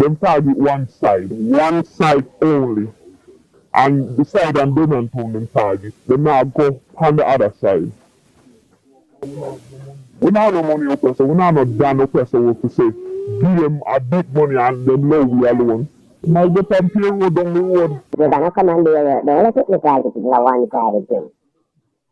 them target one side only. And the side and Denham town them target. Them now go on the other side. We not no money up there, so we not no damn up there, so we to say, give them a big money and them love we alone. Might get on pay road down the road. You're gonna come and do your don't let it look like it is a one-sided thing.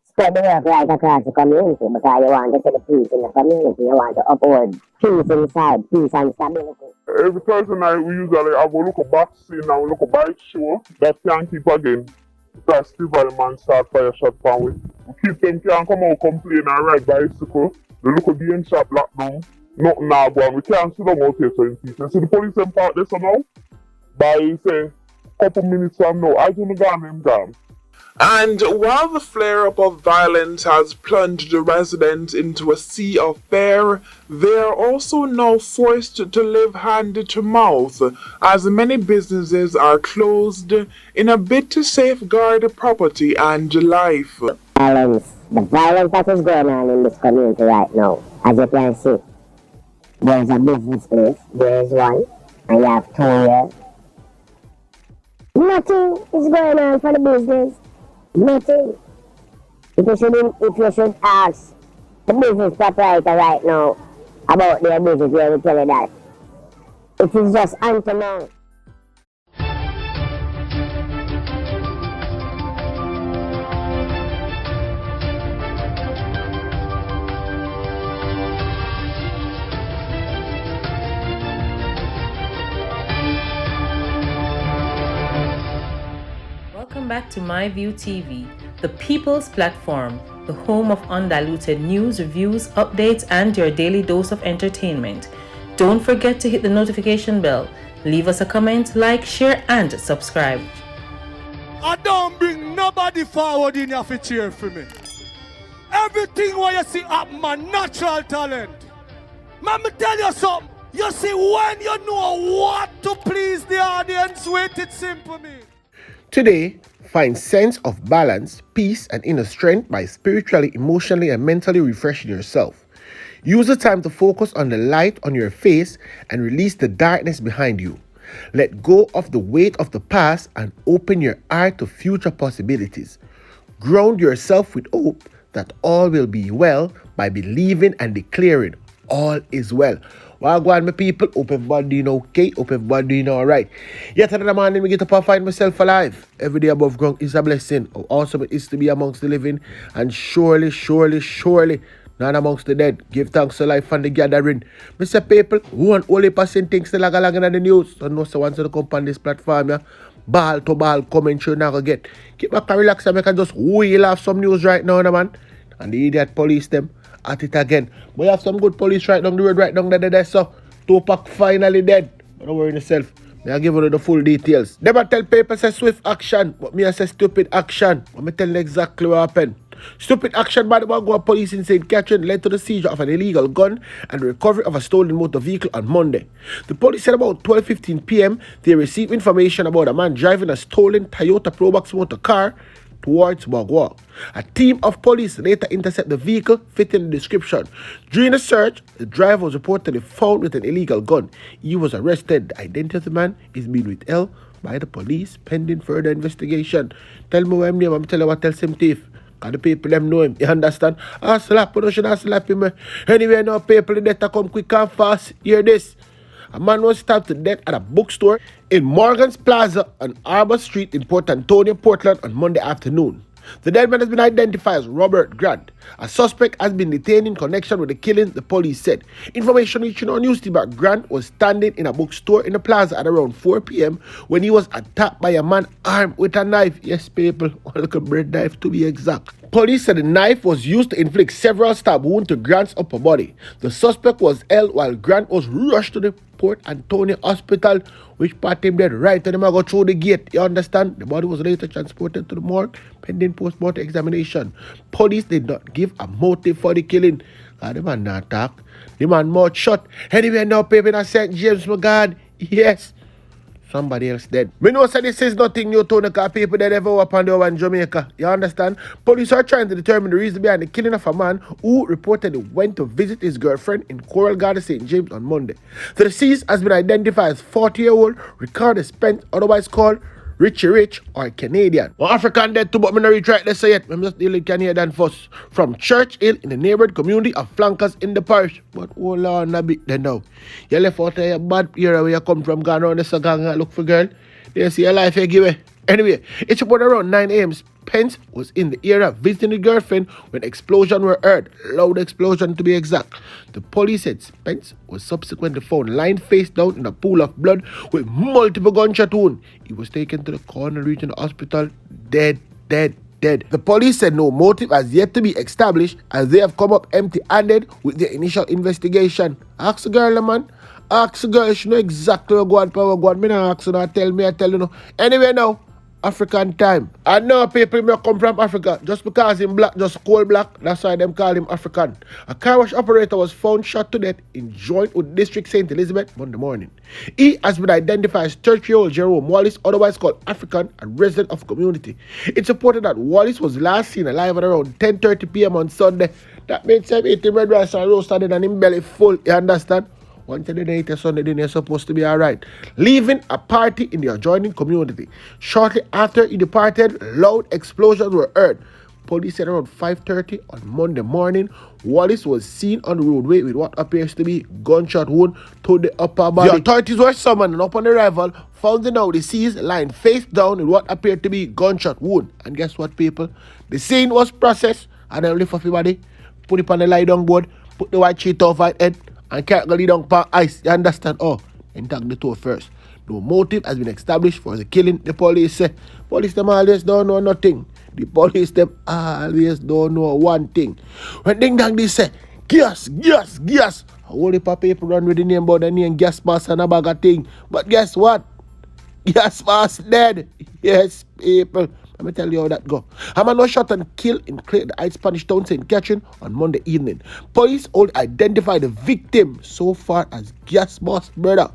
Spread the work right across the community because you want to see the peace in the community. You want to uphold peace inside, peace and stability. Every Thursday night we usually have a look at back scene and we look at bike show. That can't keep again. Because Tivoli man start fire shot pan with. We keep them can't come out complain and ride bicycle. They look at the end shop locked down. Nothing now go on. We can't sit down out here so in peace. You see the police them part this now? By say couple minutes from now, I don't go them gone. And while the flare-up of violence has plunged the residents into a sea of fear, they are also now forced to live hand to mouth, as many businesses are closed in a bid to safeguard property and life. The violence that is going on in this community right now, as you can see, there's a business place, there's one, and you have two here. Nothing is going on for the business. Nothing. If you should ask the business proprietor right now about their business, they will tell you that it is just until now. Welcome back to MyView TV, the people's platform, the home of undiluted news, reviews, updates, and your daily dose of entertainment. Don't forget to hit the notification bell, leave us a comment, like, share, and subscribe. I don't bring nobody forward in your cheer for me. Everything what you see up my natural talent. Man, me tell you something. You see, when you know what to please the audience with, it's simple me. Today, find sense of balance, peace, and inner strength by spiritually, emotionally, and mentally refreshing yourself. Use the time to focus on the light on your face and release the darkness behind you. Let go of the weight of the past and open your heart to future possibilities. Ground yourself with hope that all will be well by believing and declaring all is well. Well, go on, my people. Hope everybody doing okay. Hope everybody doing alright. Yet another morning, we get up and find myself alive. Every day above ground is a blessing. How awesome it is to be amongst the living. And surely, not amongst the dead. Give thanks to life and the gathering. Mr. People, who and only person things to lag along in the news. So no so once to come on this platform, yeah. Ball to ball, comment sure now get. Keep back and relax and make just wheel off some news right now, man. And the idiot police them at it again. We have some good police right down the road, right down there, so Tupac finally dead. But don't worry yourself. I give you the full details. Never tell people say swift action, but me I say stupid action. Let me tell you exactly what happened. Stupid action by the Wagwan police in St. Catherine led to the seizure of an illegal gun and the recovery of a stolen motor vehicle on Monday. The police said about 12:15 p.m. they received information about a man driving a stolen Toyota Probox motor car towards Wagwan. A team of police later intercepted the vehicle fitting the description. During the search, the driver was reportedly found with an illegal gun. He was arrested. The identity of the man is being withheld by the police pending further investigation. Tell me what I'm name, I'm telling you what tell him thief. Cause the people them know him, you understand? I slap, but should not slap him. Anyway, now people that come quick and fast. Hear this. A man was stabbed to death at a bookstore in Morgan's Plaza on Arbor Street in Port Antonio, Portland on Monday afternoon. The dead man has been identified as Robert Grant. A suspect has been detained in connection with the killing, the police said. Information reaching our news team that Grant was standing in a bookstore in the plaza at around 4 p.m. when he was attacked by a man armed with a knife. Yes, people, a little bread knife to be exact. Police said the knife was used to inflict several stab wounds to Grant's upper body. The suspect was held while Grant was rushed to the Port Antonio Hospital, which part him dead right when him go through the gate. You understand? The body was later transported to the morgue pending post-mortem examination. Police did not give a motive for the killing. The man not attack. The man mouth shut. Anyway, now people in St. James, my God. Yes. somebody else dead. Me know say this is nothing new to because people that ever up on the over in Jamaica. You understand? Police are trying to determine the reason behind the killing of a man who reportedly went to visit his girlfriend in Coral Garden, St. James on Monday. The deceased has been identified as 40-year-old Ricardo Spence, otherwise called Richie Rich or Canadian. One African dead too, but me not reach right there say yet. I'm just dealing Canadian first. From Church Hill in the neighborhood community of Flankers in the parish. But hold on a bit then now. You left out of your bad area where you come from, gone around the Sagang and look for girl. They see your life you give away. Anyway, it's about around 9 a.m. Spence was in the area visiting his girlfriend when explosions were heard. Loud explosion to be exact. The police said Spence was subsequently found lying face down in a pool of blood with multiple gunshot wounds. He was taken to the Cornell Regional Hospital dead. The police said no motive has yet to be established as they have come up empty-handed with their initial investigation. Ask the girl, man. Ask the girl, she know exactly what go on. Me not ask her, I tell you no. Anyway now, African time. I know people may come from Africa just because him black, just cold black. That's why them call him African. A car wash operator was found shot to death in Jointwood District, St. Elizabeth, Monday morning. He has been identified as 30-year-old Jerome Wallace, otherwise called African, a resident of the community. It's reported that Wallace was last seen alive at around 10:30 p.m. on Sunday. That means him eating red rice and roasted and him belly full. You understand? One day they eat a Sunday dinner, you're supposed to be alright. Leaving a party in the adjoining community. Shortly after he departed, loud explosions were heard. Police said around 5:30 on Monday morning, Wallace was seen on the roadway with what appears to be gunshot wound to the upper body. The authorities were summoned and upon arrival, found the now deceased lying face down with what appeared to be gunshot wound. And guess what, people? The scene was processed and then lift off your body, put it on the lie down board, put the white sheet over his head, and can't go lay down on ice. You understand? Oh, and tag the toe first. No motive has been established for the killing. The police say. Police them always don't know nothing. The police them always don't know one thing. When ding dang they say, gas. A whole heap of people run with the name about the name gas mask and a bag of thing. But guess what? Gas mask dead. Yes, people. Let me tell you how that go. A man was shot and killed in the Heights Spanish town St. Catherine on Monday evening. Police only identified the victim so far as gas mask murder.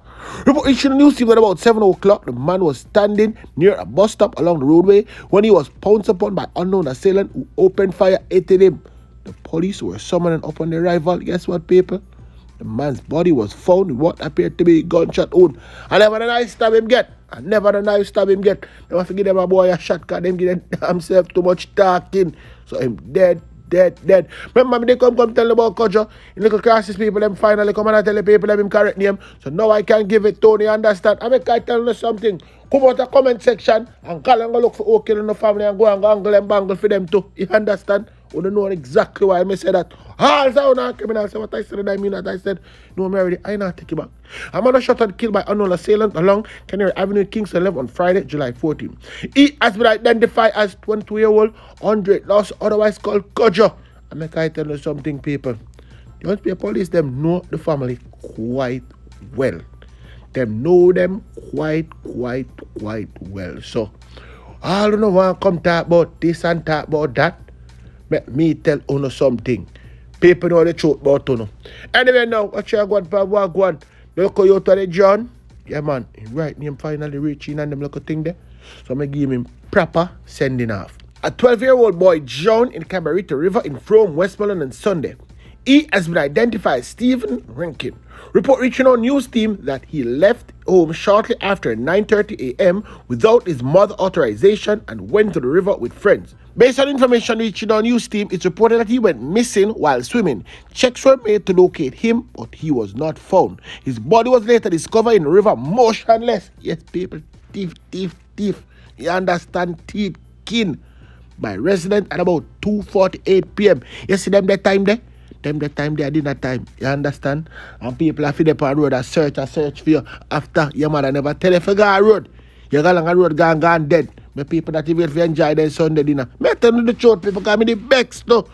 Report reached the news team at about 7 o'clock. The man was standing near a bus stop along the roadway when he was pounced upon by unknown assailant who opened fire at him. The police were summoned upon the arrival. Guess what, people? The man's body was found with what appeared to be gunshot wound. I never the knife stab him get. They must give them a boy a shot because them give themselves too much talking. So him dead. Remember me they come tell about Kojo. In little crisis people them finally come and tell the people them him correct name. So now I can give it Tony, understand? I make I tell you something. Come out the comment section and call and go look for O'Kill in the family and go and angle and bangle for them too. You understand? You don't know exactly why I say that. All sound criminals say what I said, I mean what I said. No, me already, I not take it back. A man was shot and killed by unknown assailant along Canary Avenue, Kingston 11 on Friday, July 14. He has been identified as 22-year-old Andre Loss, otherwise called Kojo. I make I tell you something, people. The Huntsville police, them know the family quite well. Them know them quite well. So, I don't know why I come talk about this and talk about that. Let me tell you something. People know the truth about you. Anyway, now, what you going to go on? Look at you to the John. Yeah, man. Right name finally reaching and them little thing there. So I'm going to give him proper sending off. A 12-year-old boy drowned in Cabarita River in Frome, Westmoreland on Sunday. He has been identified as Stephen Rankin. Report reaching our news team that he left home shortly after 9:30 a.m. without his mother's authorization and went to the river with friends. Based on information reaching our news team, it's reported that he went missing while swimming. Checks were made to locate him, but he was not found. His body was later discovered in the river motionless. Yes, people, thief. You understand? Thief, kin. By resident at about 2:48 p.m. You see them that time there? Them the time they are dinner time. You understand? And people are feeding upon road and search for you after your mother never tell you if you go on road. You go along a road gone dead. My people that even enjoy their Sunday dinner. Me tell you the truth, people call me the Bex though.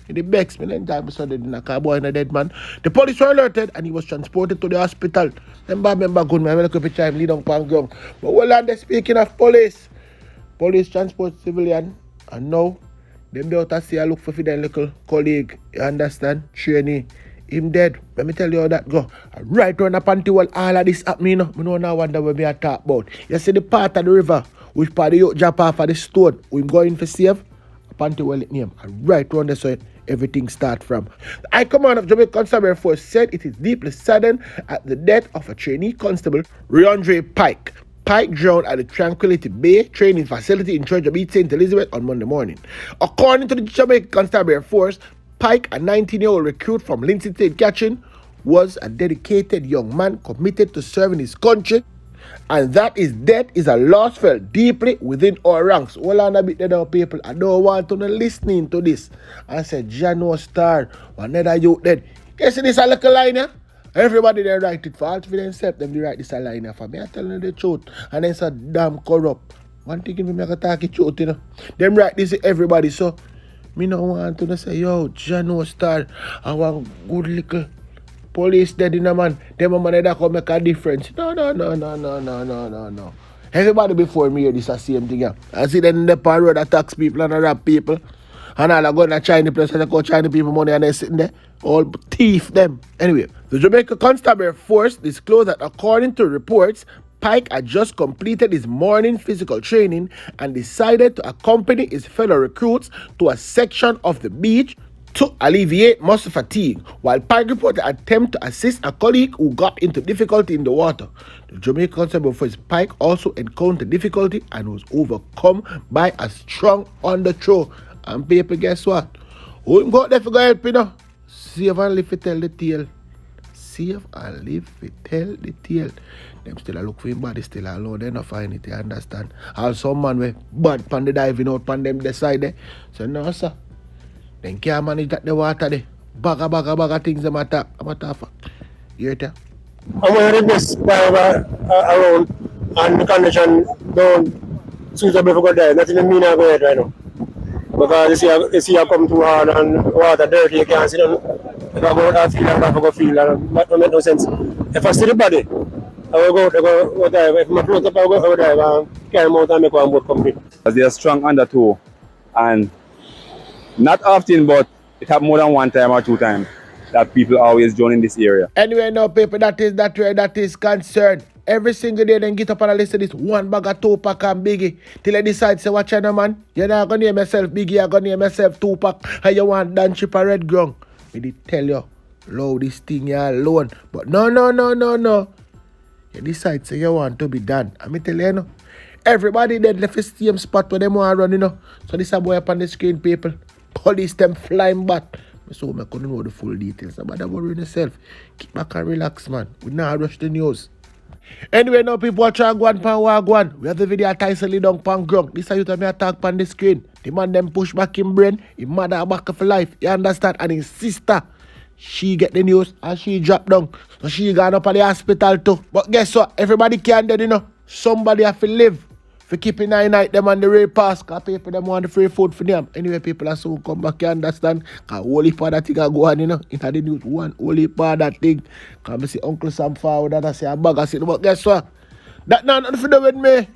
The Bex, me enjoy my Sunday dinner because boy in a dead man. The police were alerted and he was transported to the hospital. Remember Gunmen, I will look up at him, lead on GRUNG. But well on the speaking of police transport civilian and now them daughter say I look for them little colleague, you understand? Trainee Him dead. Let me tell you how that go. Right round the Tivoli, all of this happening, you know. I know now wonder what me I talk about. You see the part of the river, which part of the yacht jump off of the stone, we going for save, Tivoli name. And right round there, so everything start from. The High Command of Jamaica Constabulary Force said it is deeply saddened at the death of a trainee constable, Riandre Pike. Pike drowned at the Tranquility Bay training facility in Church of St. Elizabeth on Monday morning. According to the Jamaica Constabulary Force, Pike, a 19-year-old recruit from Lindsay State Catching, was a dedicated young man committed to serving his country, and that his death is a loss felt deeply within our ranks. Hold on a bit there, people. I don't want to listening to this. I said, Jano Star, another youth dead. You see this a little line here? Everybody they write it for all for themselves. Them they write this a line here for me. I tell them the truth. And then it's a damn corrupt. One thing if me I can talk the truth, you know. Them write this to everybody, so me no want to say, yo, Jano Star, I want good little police dead in a man. Them a man that can make a difference. No. Everybody before me hear this the same thing. Yeah. I see them in the road attacks people and rob people. And all I go to China place and they call China people money and they sitting there. All thief them. Anyway, the Jamaica Constabulary Force disclosed that according to reports, Pike had just completed his morning physical training and decided to accompany his fellow recruits to a section of the beach to alleviate muscle fatigue, while Pike reported an attempt to assist a colleague who got into difficulty in the water. The Jamaica Constabulary Force Pike also encountered difficulty and was overcome by a strong underthrow. And people, guess what? Who go there for go help, you know? Save and live to tell the tale. Save and live to tell the tale. Them still a look for him body still alone. They not find it, you understand? Also man we bad pan the diving out pan them decide there. So no sir. Then can't manage that the water there. Bag of things them attack. I'm a tough. You hear that? I'm one of the best driver around and the condition don't suitable for go there. Nothing mean I go ahead right now. Because you see I come too hard and water dirty, you can't sit down. If I go out that field, I go feel and that don't make no sense. If I see the body, I will go dive. If I float up, I will go dive and carry him out and make one boat complete. They are strong undertow, and not often, but it happened more than one time or two times that people always join in this area. Anyway, now people, that is where that is concerned. Every single day, then get up and listen to this one bag of 2-pack and Biggie. Till I decide, say, watch out, man. You're not going to name yourself Biggie, you're going to name yourself 2-pack. And you want Dan Chip or Red GRUNG. Me did tell you, love this thing, you're alone. But no. You decide, say, you want to be done. I me tell you, no. Everybody dead left the same spot where they want to run, you know. So this is a boy up on the screen, people. Police them flying back. So I couldn't know the full details. But don't worry yourself. Keep back and relax, man. We not rush the news. Anyway, now people watch and go on pan wagwan. We have the video Tyson down pan GRUNG. This is you tell me attack pan the screen. The man them push back him brain. His mother back for life. You understand? And his sister, she get the news and she drop down. So she gone up at the hospital too. But guess what? Everybody can't dead, you know. Somebody have to live. For keeping night them on the rail pass, because people them want the free food for them. Anyway, people are soon come back, you understand? Because only for that thing go on, you know. Into the news, one only part that thing. Because I see Uncle Sam forward and I say a bag, I say, but guess what? That not nothing to do with me.